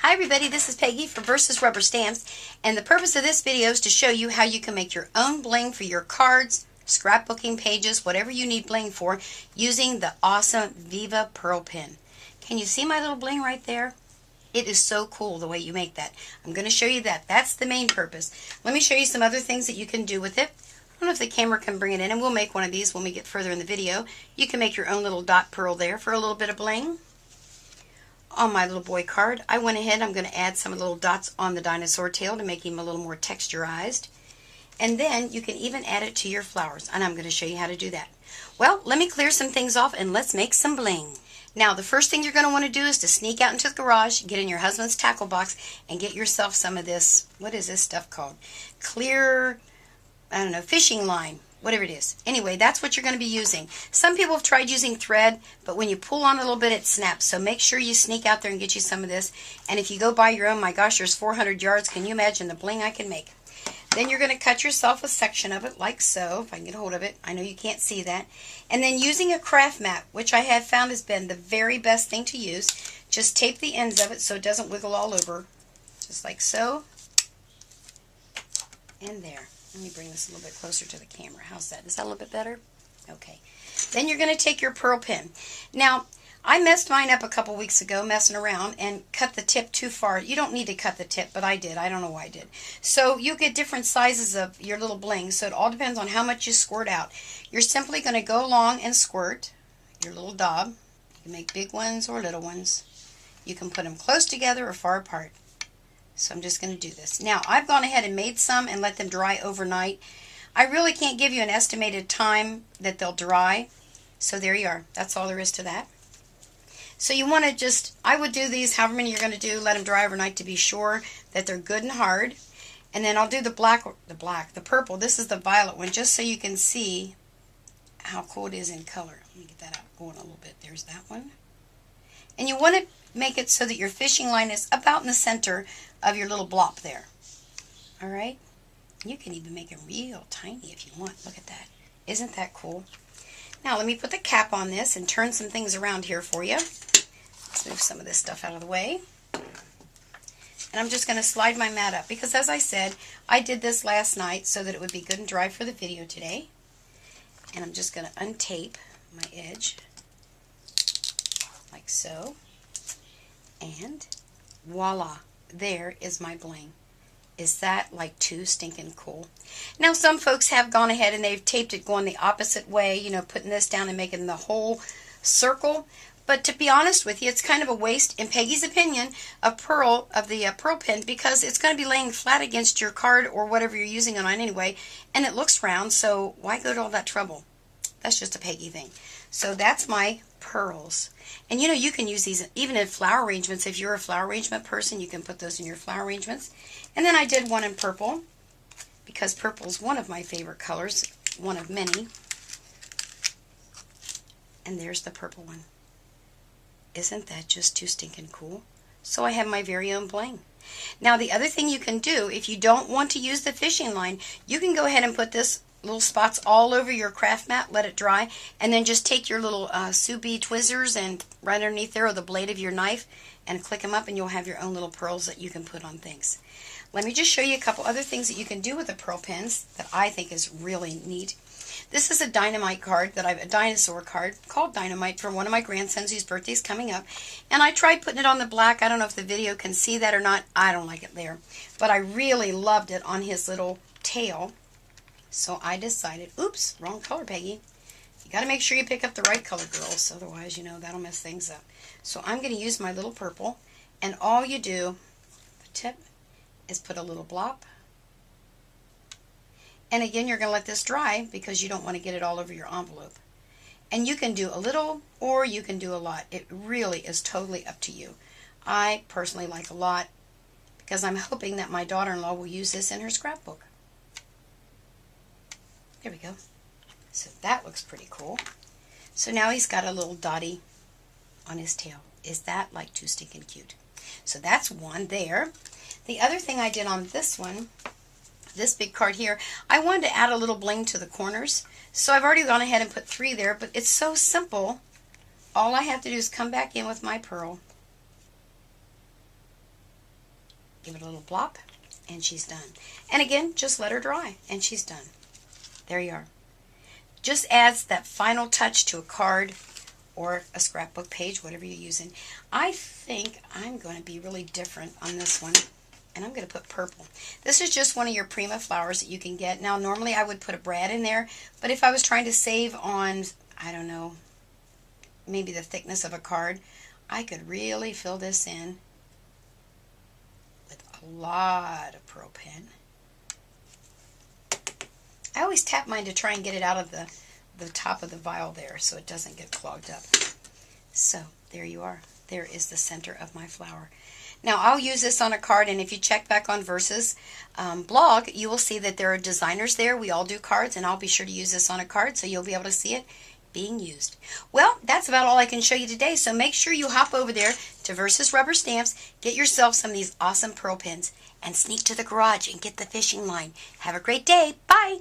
Hi everybody, this is Peggy from Versus Rubber Stamps, and the purpose of this video is to show you how you can make your own bling for your cards, scrapbooking pages, whatever you need bling for, using the awesome Viva Pearl Pen. Can you see my little bling right there? It is so cool the way you make that. I'm going to show you that. That's the main purpose. Let me show you some other things that you can do with it. I don't know if the camera can bring it in, and we'll make one of these when we get further in the video. You can make your own little dot pearl there for a little bit of bling. On my little boy card, I went ahead, I'm going to add some little dots on the dinosaur tail to make him a little more texturized. And then you can even add it to your flowers, and I'm going to show you how to do that. Well, let me clear some things off and let's make some bling. Now, the first thing you're going to want to do is to sneak out into the garage, get in your husband's tackle box, and get yourself some of this, what is this stuff called? Clear, I don't know, fishing line. Whatever it is. Anyway, that's what you're going to be using. Some people have tried using thread, but when you pull on a little bit, it snaps. So make sure you sneak out there and get you some of this. And if you go buy your own, my gosh, there's 400 yards. Can you imagine the bling I can make? Then you're going to cut yourself a section of it, like so, if I can get a hold of it. I know you can't see that. And then using a craft mat, which I have found has been the very best thing to use, just tape the ends of it so it doesn't wiggle all over. Just like so. And there. Let me bring this a little bit closer to the camera. How's that? Is that a little bit better? Okay. Then you're going to take your pearl pen. Now, I messed mine up a couple weeks ago messing around and cut the tip too far. You don't need to cut the tip, but I did. I don't know why I did. So you get different sizes of your little bling, so it all depends on how much you squirt out. You're simply going to go along and squirt your little daub. You can make big ones or little ones. You can put them close together or far apart. So I'm just going to do this. Now, I've gone ahead and made some and let them dry overnight. I really can't give you an estimated time that they'll dry. So there you are. That's all there is to that. So you want to just, I would do these however many you're going to do, let them dry overnight to be sure that they're good and hard. And then I'll do the purple. This is the violet one, just so you can see how cool it is in color. Let me get that out going a little bit. There's that one. And you want to make it so that your fishing line is about in the center of your little blob there. Alright? You can even make them real tiny if you want. Look at that. Isn't that cool? Now let me put the cap on this and turn some things around here for you. Let's move some of this stuff out of the way. And I'm just going to slide my mat up because, as I said, I did this last night so that it would be good and dry for the video today. And I'm just going to untape my edge like so. And voila, there is my bling. Is that like too stinking cool? Now some folks have gone ahead and they've taped it going the opposite way, you know, putting this down and making the whole circle. But to be honest with you, it's kind of a waste, in Peggy's opinion, of the pearl pen, because it's going to be laying flat against your card or whatever you're using it on anyway, and it looks round, so why go to all that trouble? That's just a Peggy thing. So that's my pearls. And you know, you can use these even in flower arrangements. If you're a flower arrangement person, you can put those in your flower arrangements. And then I did one in purple, because purple is one of my favorite colors, one of many. And there's the purple one. Isn't that just too stinking cool? So I have my very own bling. Now the other thing you can do, if you don't want to use the fishing line, you can go ahead and put this little spots all over your craft mat, let it dry, and then just take your little sous vide tweezers and right underneath there, or the blade of your knife, and click them up, and you'll have your own little pearls that you can put on things. Let me just show you a couple other things that you can do with the pearl pens that I think is really neat. This is a dynamite card a dinosaur card called Dynamite for one of my grandsons whose birthday's coming up. And I tried putting it on the black. I don't know if the video can see that or not. I don't like it there. But I really loved it on his little tail. So I decided, oops, wrong color, Peggy. You got to make sure you pick up the right color, girls. Otherwise, you know, that'll mess things up. So I'm going to use my little purple. And all you do, the tip, is put a little blob. And again, you're going to let this dry because you don't want to get it all over your envelope. And you can do a little or you can do a lot. It really is totally up to you. I personally like a lot because I'm hoping that my daughter-in-law will use this in her scrapbook. There we go. So that looks pretty cool. So now he's got a little dotty on his tail. Is that like too stinking cute? So that's one there. The other thing I did on this one, this big card here, I wanted to add a little bling to the corners. So I've already gone ahead and put 3 there, but it's so simple. All I have to do is come back in with my pearl Give it a little blop, and she's done. And again, just let her dry, and she's done. There you are. Just adds that final touch to a card or a scrapbook page, whatever you're using. I think I'm going to be really different on this one, and I'm going to put purple. This is just one of your Prima flowers that you can get. Now, normally I would put a brad in there, but if I was trying to save on, I don't know, maybe the thickness of a card, I could really fill this in with a lot of Pearl Pen. I always tap mine to try and get it out of the top of the vial there so it doesn't get clogged up. So there you are. There is the center of my flower. Now I'll use this on a card, and if you check back on Versa's blog, you will see that there are designers there. We all do cards, and I'll be sure to use this on a card so you'll be able to see it being used. Well, that's about all I can show you today, so make sure you hop over there to Versa's Rubber Stamps, get yourself some of these awesome Pearl Pens, and sneak to the garage and get the fishing line. Have a great day. Bye!